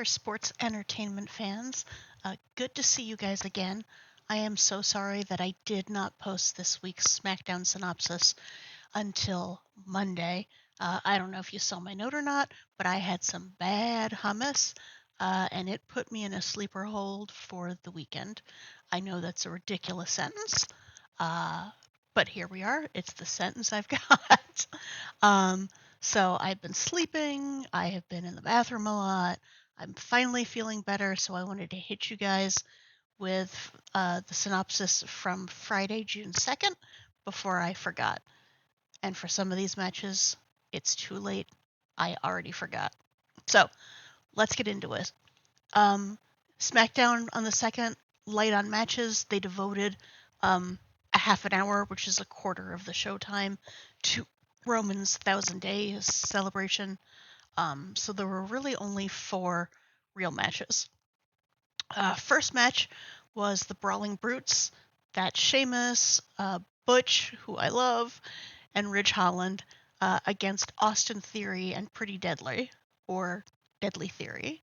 there, sports entertainment fans. Good to see you guys again. I am so sorry that I did not post this week's Smackdown Synopsis until Monday. I don't know if you saw my note or not, but I had some bad hummus, and it put me in a sleeper hold for the weekend. I know that's a ridiculous sentence, uh, but here we are. It's the sentence I've got. um, so I've been sleeping. I have been in the bathroom a lot. I'm finally feeling better, so I wanted to hit you guys with the synopsis from Friday, June 2nd, before I forgot. And for some of these matches, it's too late. I already forgot. So let's get into it. SmackDown on the 2nd, light on matches. They devoted a half an hour, which is a quarter of the showtime, to Roman's 1,000 Days celebration. So there were really only 4 real matches. First match was the Brawling Brutes. That's Sheamus, Butch, who I love, and Ridge Holland against Austin Theory and Pretty Deadly, or Deadly Theory.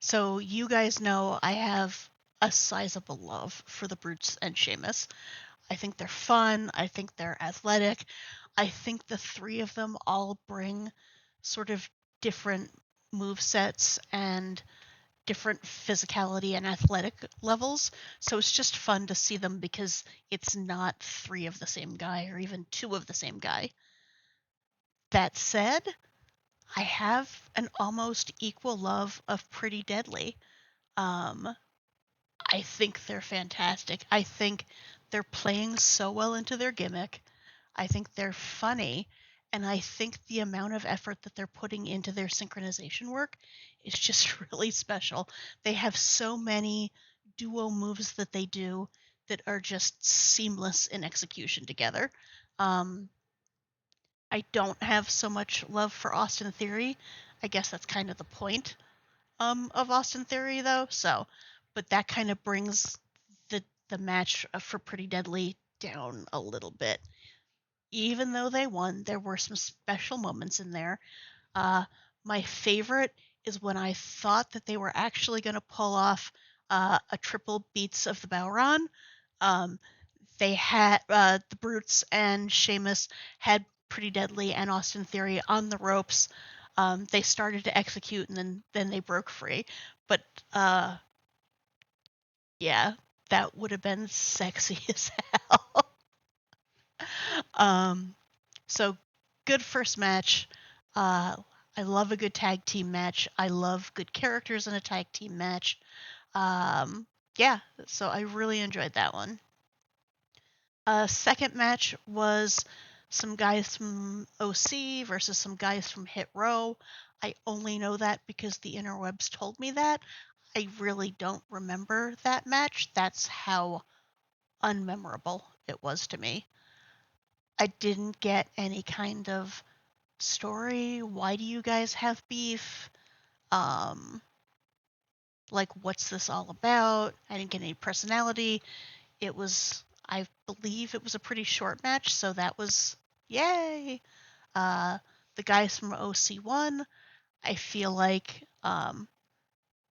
So you guys know I have a sizable love for the Brutes and Sheamus. I think they're fun. I think they're athletic. I think the 3 of them all bring sort of different move sets and different physicality and athletic levels. So it's just fun to see them because it's not 3 of the same guy or even 2 of the same guy. That said, I have an almost equal love of Pretty Deadly. Um, I think they're fantastic. I think they're playing so well into their gimmick. I think they're funny. And I think the amount of effort that they're putting into their synchronization work is just really special. They have so many duo moves that they do that are just seamless in execution together. Um, I don't have so much love for Austin Theory. I guess that's kind of the point of Austin Theory, though. So, but that kind of brings the match for Pretty Deadly down a little bit. Even though they won, there were some special moments in there. Uh, my favorite is when I thought that they were actually going to pull off a triple beats of the Bowron. Um, they had the Brutes and Sheamus had Pretty Deadly and Austin Theory on the ropes. They started to execute and then they broke free. But yeah, that would have been sexy as hell. So good first match. Uh, I love a good tag team match. I love good characters in a tag team match. Yeah, so I really enjoyed that one. Second match was some guys from OC versus some guys from Hit Row. I only know that because the interwebs told me that. I really don't remember that match. That's how unmemorable it was to me. I didn't get any kind of story. Why do you guys have beef? Um, like, what's this all about? I didn't get any personality. It was, I believe it was a pretty short match, so that was yay. Uh, the guys from OC1, I feel like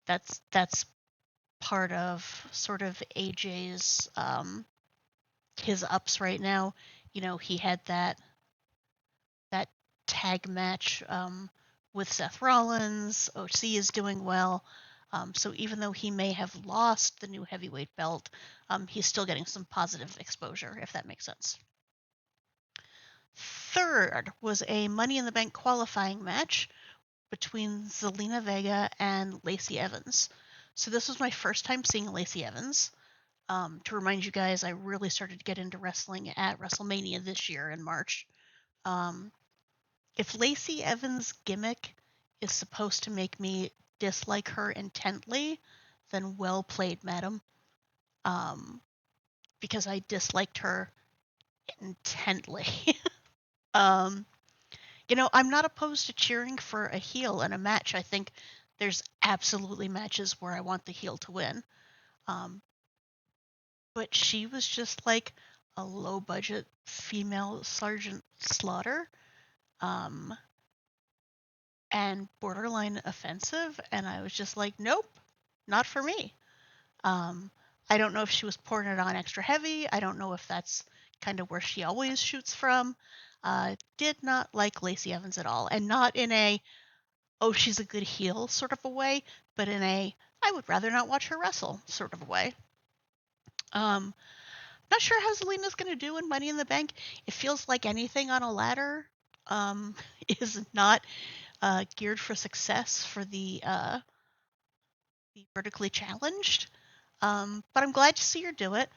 that's part of sort of AJ's his ups right now. You know, he had that tag match with Seth Rollins. OC is doing well. So even though he may have lost the new heavyweight belt, he's still getting some positive exposure, if that makes sense. Third was a Money in the Bank qualifying match between Zelina Vega and Lacey Evans. So this was my first time seeing Lacey Evans. To remind you guys, I really started to get into wrestling at WrestleMania this year in March. If Lacey Evans' gimmick is supposed to make me dislike her intently, then well played, madam. Because I disliked her intently. um, I'm not opposed to cheering for a heel in a match. I think there's absolutely matches where I want the heel to win. But she was just like a low budget female Sergeant Slaughter. Um, and borderline offensive, and I was just like, nope, not for me. Um, I don't know if she was pouring it on extra heavy. I don't know if that's kind of where she always shoots from. Did not like Lacey Evans at all, and not in a oh she's a good heel sort of a way, but in a I would rather not watch her wrestle sort of a way. Um, Not sure how Zelina's going to do in Money in the Bank. It feels like anything on a ladder um, is not geared for success for the vertically challenged. But I'm glad to see her do it.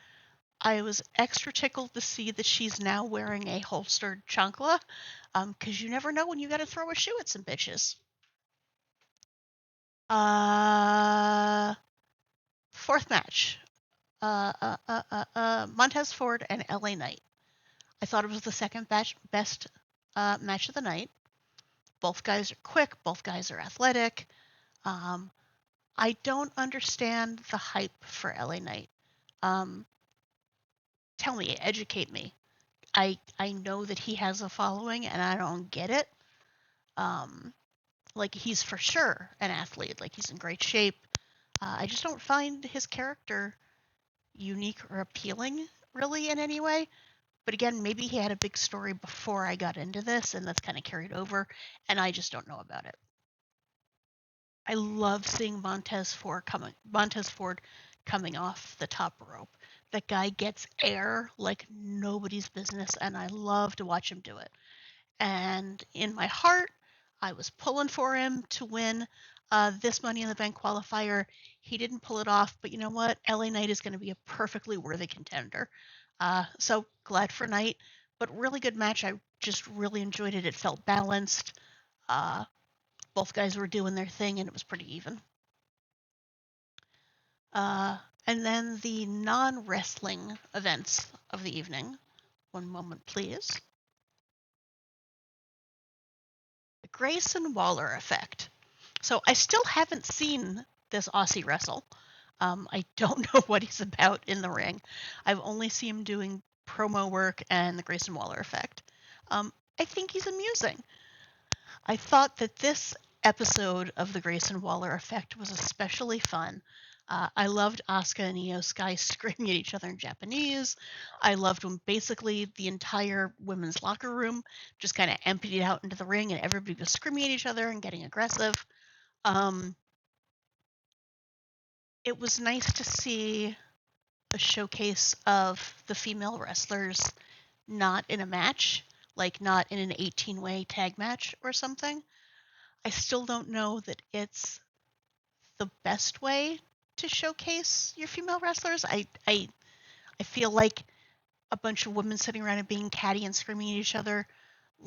I was extra tickled to see that she's now wearing a holstered chancla, because you never know when you got to throw a shoe at some bitches. Uh, Fourth match. Montez Ford and LA Knight. I thought it was the second best match of the night. Both guys are quick. Both guys are athletic. Um, I don't understand the hype for LA Knight. Um, Tell me, educate me. I know that he has a following, and I don't get it. Um, like he's for sure an athlete. Like he's in great shape. I just don't find his character unique or appealing, really, in any way. But again, maybe he had a big story before I got into this, and that's kind of carried over, and I just don't know about it. I love seeing Montez Ford coming off the top rope. That guy gets air like nobody's business, and I love to watch him do it. And in my heart, I was pulling for him to win this Money in the Bank qualifier. He didn't pull it off, but you know what? LA Knight is going to be a perfectly worthy contender. So glad for Knight, but really good match. I just really enjoyed it. It felt balanced. Uh, both guys were doing their thing, and it was pretty even. Uh, and then the non wrestling events of the evening. One moment, please. The Grayson Waller effect. So I still haven't seen this Aussie wrestle. I don't know what he's about in the ring. I've only seen him doing promo work and the Grayson Waller effect. I think he's amusing. I thought that this episode of the Grayson Waller effect was especially fun. I loved Asuka and Io Sky screaming at each other in Japanese. I loved when basically the entire women's locker room just kind of emptied out into the ring and everybody was screaming at each other and getting aggressive. Um, it was nice to see a showcase of the female wrestlers not in a match, like not in an 18-way tag match or something. I still don't know that it's the best way to showcase your female wrestlers. I feel like a bunch of women sitting around and being catty and screaming at each other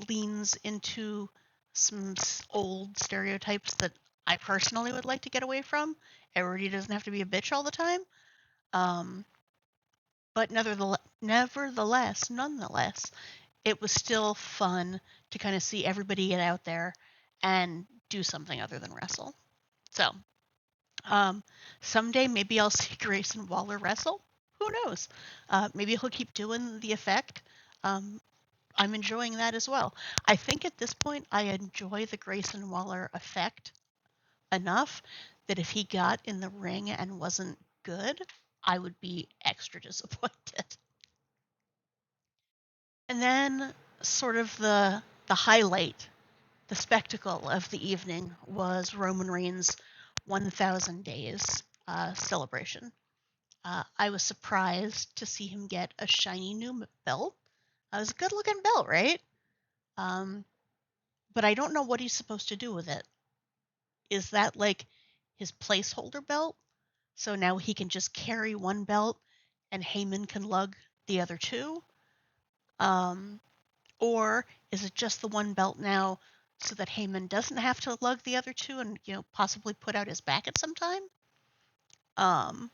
leans into some old stereotypes that I personally would like to get away from. Everybody doesn't have to be a bitch all the time. Um, but nonetheless, it was still fun to kind of see everybody get out there and do something other than wrestle. So, um, someday maybe I'll see Grayson Waller wrestle. Who knows? Maybe he'll keep doing the effect. Um, I'm enjoying that as well. I think at this point I enjoy the Grayson Waller effect enough that if he got in the ring and wasn't good, I would be extra disappointed. And then sort of the highlight, the spectacle of the evening was Roman Reigns' 1,000 days celebration. I was surprised to see him get a shiny new belt. It was a good looking belt, right? Um, but I don't know what he's supposed to do with it. Is that like his placeholder belt? So now he can just carry one belt and Heyman can lug the other two? Um, or is it just the one belt now so that Heyman doesn't have to lug the other two and, possibly put out his back at some time? Um,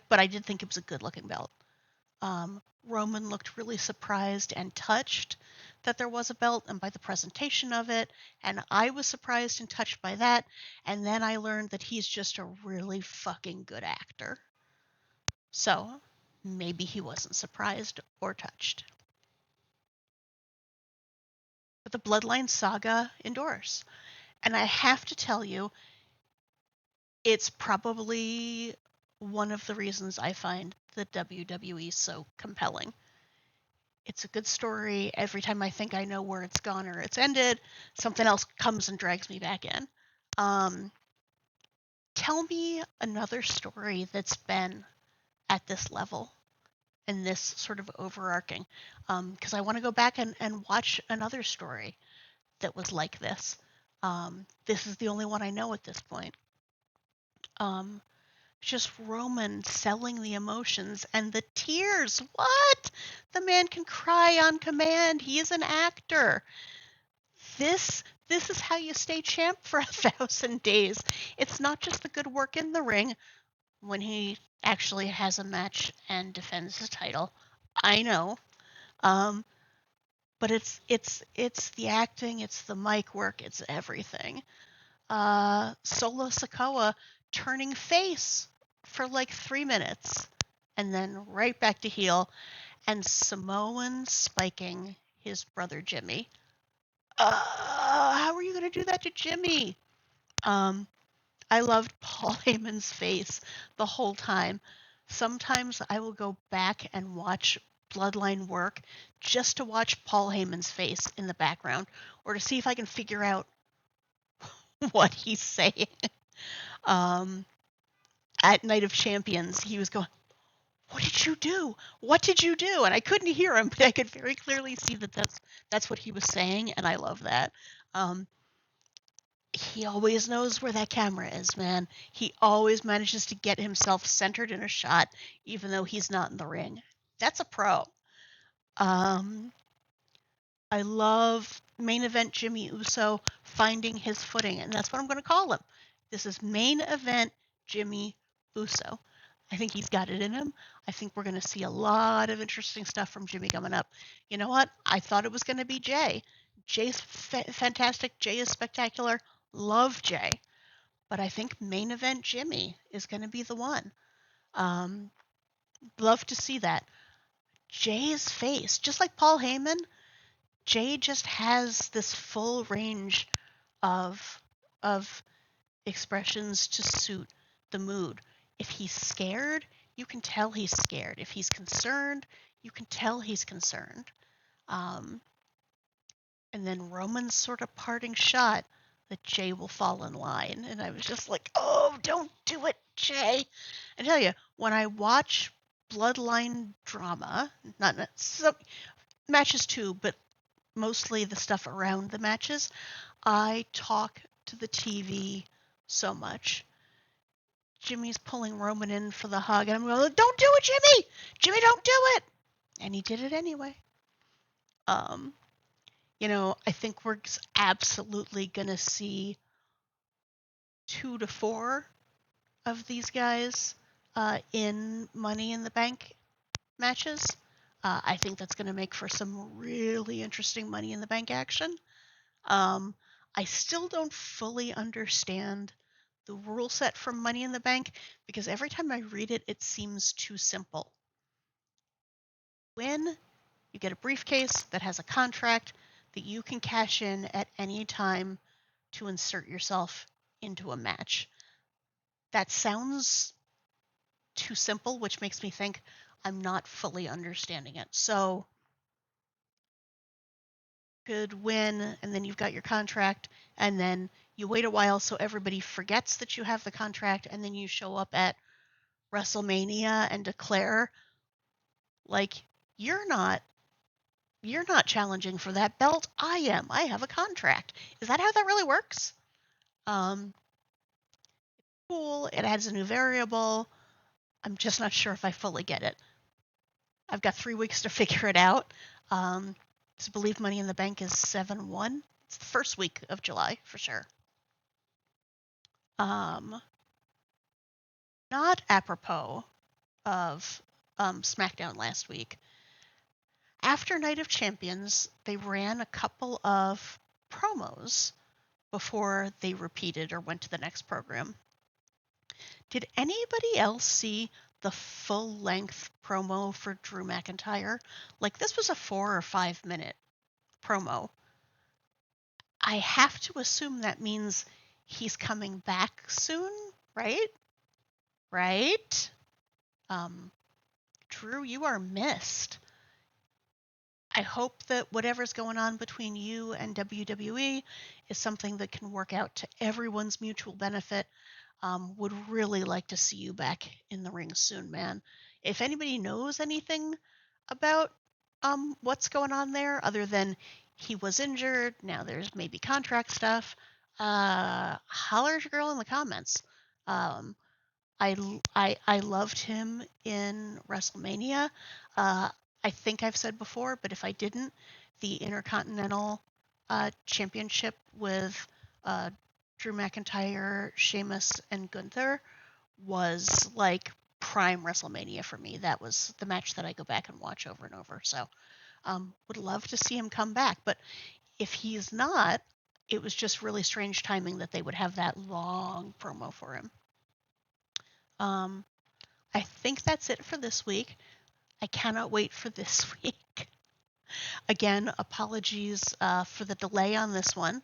but I did think it was a good looking belt. Roman looked really surprised and touched that there was a belt and by the presentation of it, and I was surprised and touched by that, and then I learned that he's just a really fucking good actor. So maybe he wasn't surprised or touched. But the Bloodline saga endures. And I have to tell you, it's probably one of the reasons I find the WWE so compelling. It's a good story. Every time I think I know where it's gone or it's ended, something else comes and drags me back in. Um, Tell me another story that's been at this level and this sort of overarching. Because I want to go back and watch another story that was like this. This is the only one I know at this point. Um, just Roman selling the emotions and the tears. What? The man can cry on command. He is an actor. This is how you stay champ for 1,000 days. It's not just the good work in the ring when he actually has a match and defends his title. I know. Um, but it's the acting, it's the mic work, it's everything. Solo Sikoa turning face for like 3 minutes and then right back to heel, and Samoan spiking his brother Jimmy. How are you going to do that to Jimmy? Um, I loved Paul Heyman's face the whole time. Sometimes I will go back and watch Bloodline work just to watch Paul Heyman's face in the background or to see if I can figure out what he's saying. Um, at Night of Champions, he was going, "What did you do? What did you do?" And I couldn't hear him, but I could very clearly see that that's what he was saying, and I love that. Um, he always knows where that camera is, man. He always manages to get himself centered in a shot, even though he's not in the ring. That's a pro. Um, I love main event Jimmy Uso finding his footing, and that's what I'm going to call him. This is main event Jimmy Uso. I think he's got it in him. I think we're going to see a lot of interesting stuff from Jimmy coming up. You know what? I thought it was going to be Jay. Jay's fantastic. Jay is spectacular. Love Jay. But I think main event Jimmy is going to be the one. Um, Love to see that. Jay's face, just like Paul Heyman, Jay just has this full range of of expressions to suit the mood. If he's scared, you can tell he's scared. If he's concerned, you can tell he's concerned. Um, and then Roman's sort of parting shot that Jay will fall in line. And I was just like, oh, don't do it, Jay. I tell you, when I watch Bloodline drama, not some matches too, but mostly the stuff around the matches, I talk to the TV so much. Jimmy's pulling Roman in for the hug, and I'm going, don't do it, Jimmy! Jimmy, don't do it! And he did it anyway. Um, I think we're absolutely going to see 2 to 4 of these guys in Money in the Bank matches. I think that's going to make for some really interesting Money in the Bank action. I still don't fully understand the rule set from Money in the Bank because every time I read it, it seems too simple. When you get a briefcase that has a contract that you can cash in at any time to insert yourself into a match. That sounds too simple, which makes me think I'm not fully understanding it. So, could win, and then you've got your contract, and then you wait a while so everybody forgets that you have the contract, and then you show up at WrestleMania and declare, like, you're not challenging for that belt. I am. I have a contract. Is that how that really works? Um, cool. It adds a new variable. I'm just not sure if I fully get it. I've got 3 weeks to figure it out. I believe Money in the Bank is 7/1. It's the first week of July for sure. Not apropos of SmackDown last week. After Night of Champions, they ran a couple of promos before they repeated or went to the next program. Did anybody else see the full-length promo for Drew McIntyre? Like, this was a 4 or 5 minute promo. I have to assume that means he's coming back soon, right? Right? Drew, you are missed. I hope that whatever's going on between you and WWE is something that can work out to everyone's mutual benefit. Would really like to see you back in the ring soon, man. If anybody knows anything about what's going on there, other than he was injured, now there's maybe contract stuff, holler at your girl in the comments. Um, I loved him in WrestleMania. Uh, I think I've said before, but if I didn't, the Intercontinental Championship with uh, Drew McIntyre, Sheamus, and Gunther was like prime WrestleMania for me. That was the match that I go back and watch over and over. So would love to see him come back. But if he's not, it was just really strange timing that they would have that long promo for him. Um, I think that's it for this week. I cannot wait for this week. Again, apologies for the delay on this one.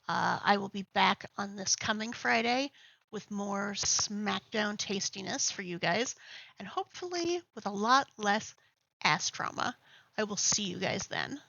I will be back on this coming Friday with more SmackDown tastiness for you guys, and hopefully with a lot less ass trauma. I will see you guys then.